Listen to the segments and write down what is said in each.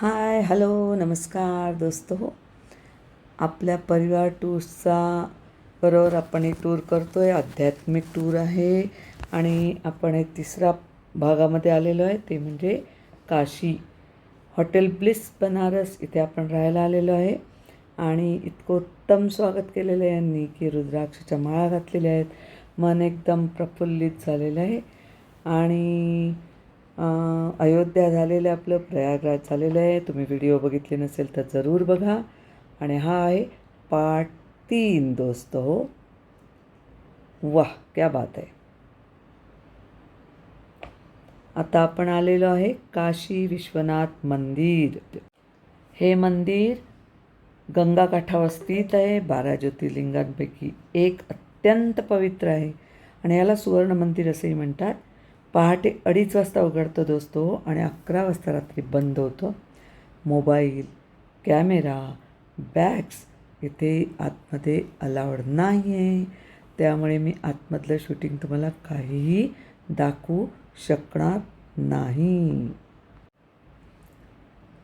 Hi hello नमस्कार दोस्तो. आपल्या परिवार टूर्सचा बरोबर आपण एक टूर करतो आहे, आध्यात्मिक टूर आहे आणि आपण एक तिसरा भागामध्ये आलेलो आहे, ते म्हणजे काशी. हॉटेल ब्लिस बनारस इथे आपण राहायला आलेलो आहे आणि इतकं उत्तम स्वागत केलेलं आहे यांनी की रुद्राक्षाच्या माळा घातलेल्या आहेत. मन एकदम प्रफुल्लित झालेलं आहे आणि अयोध्या झालेलं आहे, आपलं प्रयागराज झालेलं आहे. तुम्ही व्हिडिओ बघितले नसेल तर जरूर बघा. आणि हा आहे पार्ट 3 दोस्तो. हो वाह क्या बात आहे. आता आपण आलेलो आहे काशी विश्वनाथ मंदिर. हे मंदिर गंगाकाठावर स्थित आहे. 12 ज्योतिर्लिंगांपैकी एक अत्यंत पवित्र आहे आणि याला सुवर्ण मंदिर असेही म्हणतात. पहाटे 2:30 वाजता उघडतं दोस्तो आणि 11 वाजता रात्री बंद होतं. मोबाईल, कॅमेरा, बॅग्स इथे आतमध्ये अलाउड नाही आहे, त्यामुळे मी आतमधलं शूटिंग तुम्हाला काहीही दाखवू शकणार नाही.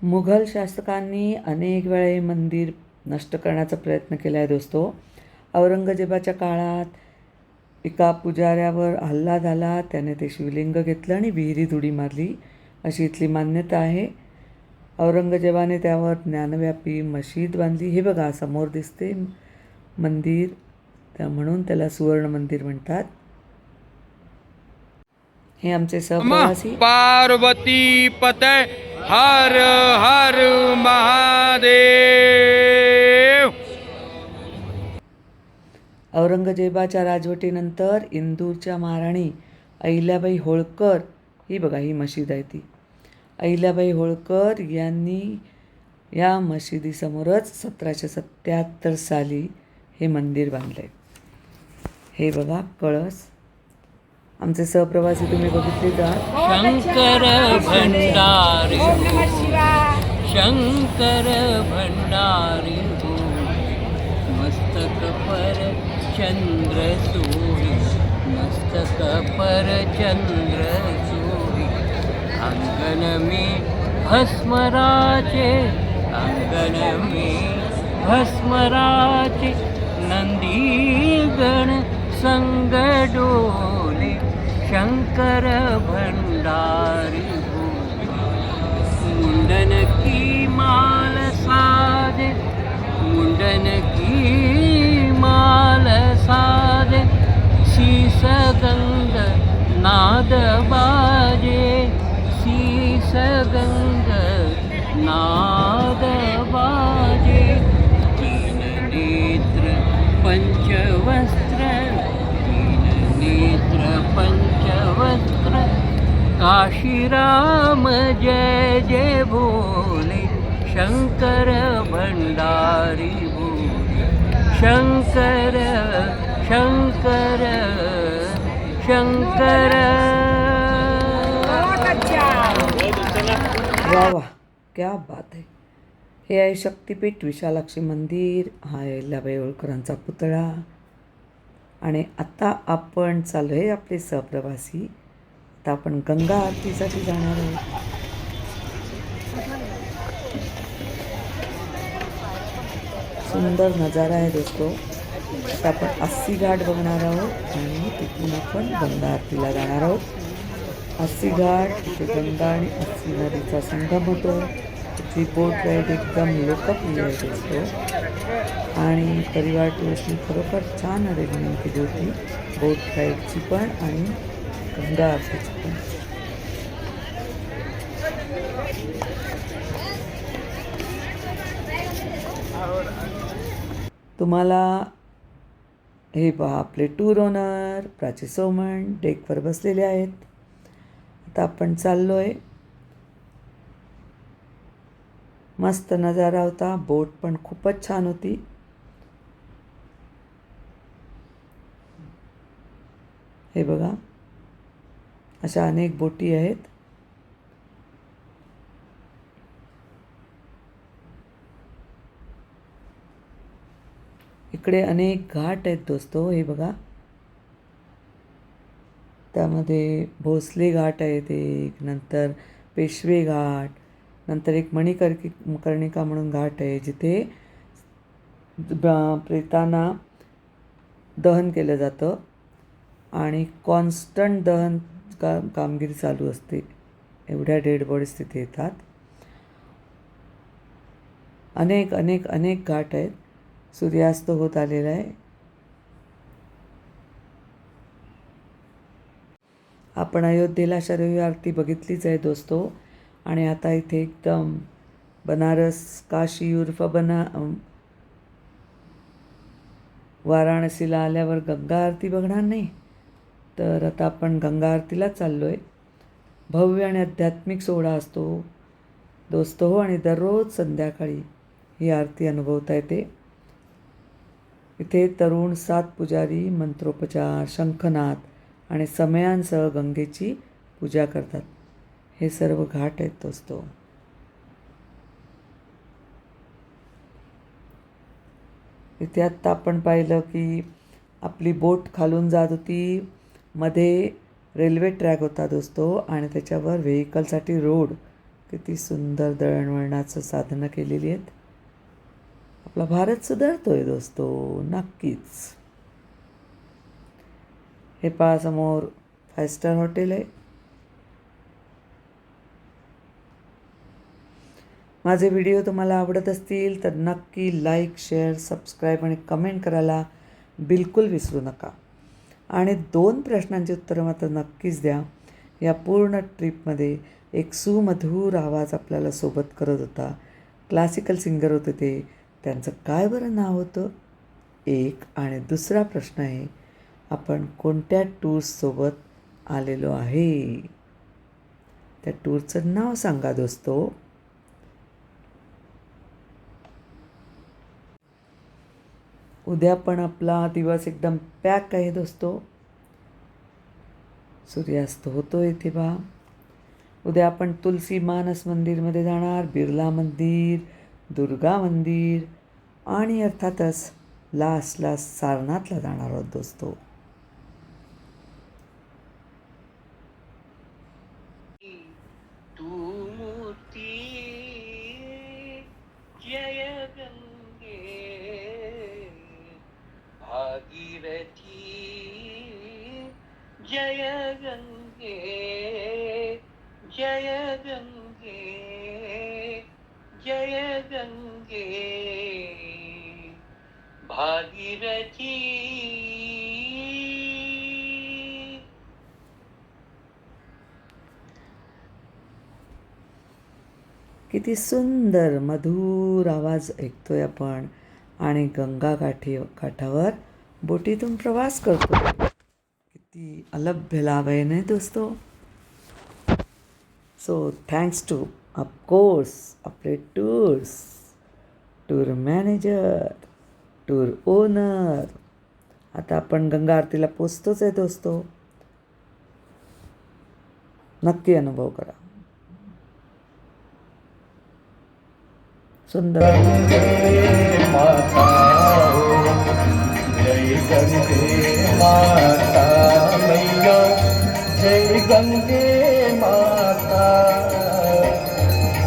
मुघल शासकांनी अनेक वेळा हे मंदिर नष्ट करण्याचा प्रयत्न केला आहे दोस्तो. औरंगजेबाच्या काळात एका पुजाऱ्यावर हल्ला झाला, त्याने ते शिवलिंग घेतलं आणि विहिरीत उडी मारली अशी इथली मान्यता आहे. औरंगजेबाने त्यावर ज्ञानव्यापी मशीद बांधली. हे बघा समोर दिसते मंदिर, म्हणून त्याला सुवर्ण मंदिर म्हणतात. हे आमचे सहप्रवासी. पार्वती पते हर हर महादेव. औरंगजेबाच्या राजवटीनंतर इंदूरच्या महाराणी अहिल्याबाई होळकर, ही बघा ही मशीद आहे ती. अहिल्याबाई होळकर यांनी या मशिदीसमोरच 1777 साली हे मंदिर बांधले. हे बघा कळस. आमचे सहप्रवासी तुम्ही बघितले जा. शंकर भंडारी शंकर भंडारी मस्तक पर चंद्र सोही मस्तक पर चंद्र सोही आंगन में भस्मराचे आंगन में भस्मराचे नंदीगण संग डोले शंकर भंडारी मुंडन की माल साजे मुंडन की माल साजे शीस गंग नाद बाजे शीस गंग नाद बाजे तीन नेत्र पंचवस्त्र तीन नेत्र पंचवस्त्र काशी राम जय जय बोले शंकर भंडारी बोले शंकर शंकर शंकर. वा वा क्या बात आहे. हे आहे शक्तिपीठ विशालाक्षी मंदिर. हा आहे अहिल्याबाई होळकरांचा पुतळा. आणि आता आपण चालू आहे आपले सहप्रवासी. आता आपण गंगा आरतीसाठी जाणार आहोत. सुंदर नजारा आहे दोस्तो. आता आपण अस्सी घाट बघणार आहोत आणि तिथून आपण गंगा आरतीला जाणार आहोत. अस्सी घाट इथे गंगा आणि अस्सी नदीचा संगम होतो. तिथली बोट राईड एकदम लोकप्रिय आहे दोस्तो आणि परिवार टूर्सनी खरोखर छान अरेंजमेंट केली होती, बोट राईडची पण आणि गंगा आरतीची पण. तुम्हाला हे पहा आपले टूर ओनर प्राची सोमण डेकवर बसलेले आहेत. आता आपण चाललो आहे. मस्त नजारा होता. बोट पण खूपच छान होती. हे बघा अशा अनेक बोटी आहेत. इकडे अनेक घाट आहेत दोस्तो. हे बघा त्यामध्ये भोसले घाट आहे, ते नंतर पेशवे घाट, नंतर एक कर्णिका म्हणून घाट आहे जिथे प्रेतांना दहन केलं जातं आणि कॉन्स्टंट दहन कामगिरी चालू असते. एवढ्या डेड बॉडीज तिथे येतात. अनेक अनेक अनेक घाट आहेत. सूर्यास्त होत आलेला आहे. आपण अयोध्येला शरयू आरती बघितलीच आहे दोस्तो. आणि आता इथे एकदम बनारस काशी उर्फ वाराणसीला आल्यावर गंगा आरती बघणार नाही, तर आता आपण गंगा आरतीलाच चाललो आहे. भव्य आणि आध्यात्मिक सोहळा असतो दोस्तो हो. आणि दररोज संध्याकाळी ही आरती अनुभवता येते. इथे तरुण 7 पुजारी मंत्रोपचार, शंखनाद आणि समयांसह गंगेची पूजा करतात. हे सर्व घाट आहेत दोस्तो. इथे आत्ता आपण पाहिलं की आपली बोट खालून जात होती. मध्ये रेल्वे ट्रॅक होता दोस्तो आणि त्याच्यावर व्हेकलसाठी रोड. किती सुंदर दळणवळणाचं साधनं केलेली आहेत. आपला भारत सुधारतोय दोस्तो, नक्कीच. हे पहा समोर 5 स्टार हॉटेल आहे. माझे व्हिडिओ तुम्हाला आवडत असतील तर नक्की लाईक, शेअर, सबस्क्राईब आणि कमेंट करायला बिलकुल विसरू नका. आणि 2 प्रश्नांची उत्तरं मात्र नक्कीच द्या. या पूर्ण ट्रिपमध्ये एक सुमधूर आवाज आपल्याला सोबत करत होता. क्लासिकल सिंगर होते ते. त्यांचं काय बरं नाव होतं? एक. आणि दुसरा प्रश्न आहे, आपण कोणत्या टूर्ससोबत आलेलो आहे? त्या टूरचं नाव सांगा दोस्तो. उद्या पण आपला दिवस एकदम पॅक आहे दोस्तो. सूर्यास्त होतो इथे पहा. उद्या आपण तुलसी मानस मंदिरमध्ये जाणार, बिर्ला मंदिर, दुर्गा मंदिर आणि अर्थातच लास्टला सारनाथला जाणार आहोत दोस्तो. तू मूर्ती जय गंगे भागीरथी जय गंगे जय गंगे जय गंगे भागीरथी. किती सुंदर मधुर आवाज ऐकतोय आपण आणि गंगा काठावर बोटीतून प्रवास करतो. किती अलभ्य लाभ आहे ना दोस्तो. सो थँक्स टू ऑफकोर्स आपले टूर मॅनेजर, टूर ओनर. आता आपण गंगा आरतीला पोचतोच आहे दोस्तो. नक्की अनुभव करा. सुंदर. माता जय गंगे माता मैया, जय गंगे माता.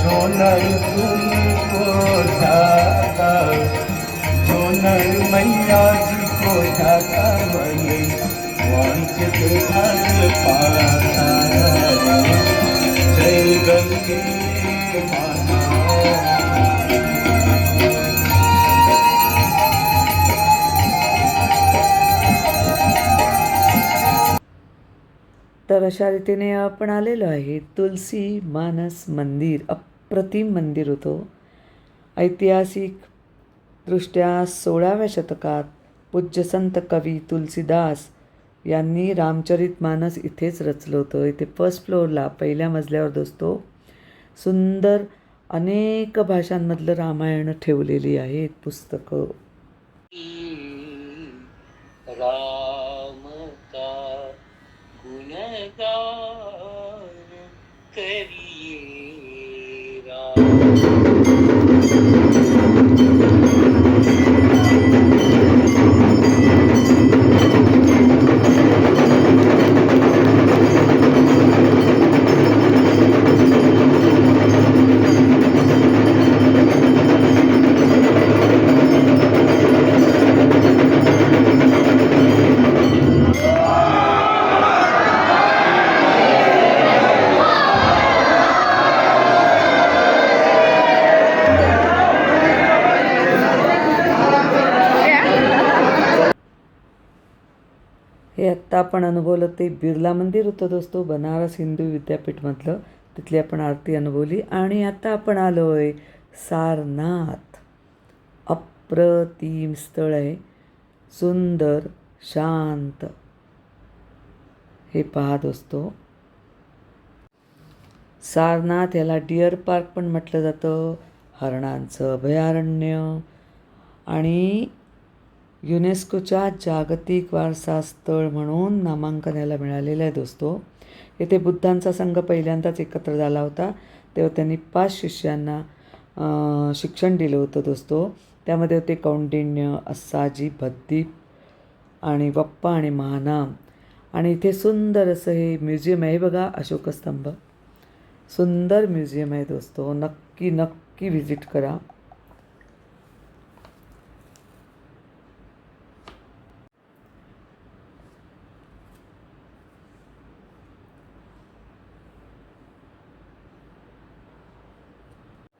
जो नर तुमको जाता, जो नर मैया जी को जाता, मन वांछित फल पाता. जय गंगे माता. तर अशा रीतीने आपण आलेलो आहे तुलसी मानस मंदिर. अप्रतिम मंदिर होतं. ऐतिहासिकदृष्ट्या 16व्या शतकात पूज्य संत कवी तुलसीदास यांनी रामचरितमानस इथेच रचलं होतं. इथे फर्स्ट फ्लोअरला पहिल्या मजल्यावर दोस्तो सुंदर अनेक भाषांमधलं रामायण ठेवलेली आहेत पुस्तकं. राम का गुणगान करिए राम. आत्ता आपण अनुभवलं ते बिर्ला मंदिर होतं दोस्तो, बनारस हिंदू विद्यापीठमधलं. तिथली आपण आरती अनुभवली. आणि आता आपण आलो आहे सारनाथ. अप्रतिम स्थळ आहे, सुंदर, शांत. हे पहा दोस्तो, सारनाथ याला डिअर पार्क पण म्हटलं जातं, हरणांचं अभयारण्य, आणि युनेस्कोच्या जागतिक वारसा स्थळ म्हणून नामांकन याला मिळालेलं आहे दोस्तो. येथे बुद्धांचा संघ पहिल्यांदाच एकत्र झाला होता, तेव्हा त्यांनी 5 शिष्यांना शिक्षण दिलं होतं दोस्तो. त्यामध्ये होते कौंडिन्य, अस्साजी, भद्दीप आणि वप्पा आणि महानाम. आणि इथे सुंदर असं हे म्युझियम आहे बघा, अशोकस्तंभ. सुंदर म्युझियम आहे दोस्तो, नक्की नक्की व्हिजिट करा.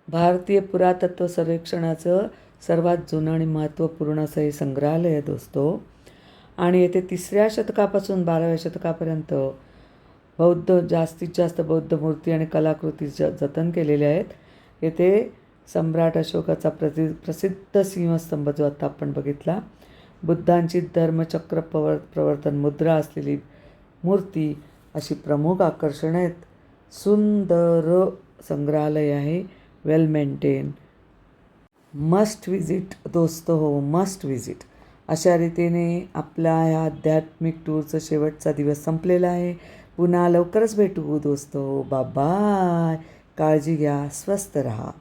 भारतीय पुरातत्व सर्वेक्षणाचं सर्वात जुनं आणि महत्त्वपूर्ण असं हे संग्रहालय आहे दोस्तो. आणि येथे 3ऱ्या शतकापासून 12व्या शतकापर्यंत जास्तीत जास्त बौद्ध मूर्ती आणि कलाकृती जतन केलेल्या आहेत. येथे सम्राट अशोकाचा प्रसिद्ध सिंहस्तंभ जो आता आपण बघितला, बुद्धांची धर्मचक्र प्रवर्तन मुद्रा असलेली मूर्ती, अशी प्रमुख आकर्षणं आहेत. सुंदर संग्रहालय आहे, वेल मेंटेन. मस्ट विजिट दोस्तो, हो मस्ट विजिट. अशा रीतीने आपला ह्या आध्यात्मिक टूरचा शेवटचा दिवस संपलेला आहे. पुन्हा लवकरच भेटू दोस्तो. बाय. काळजी घ्या, स्वस्थ रहा.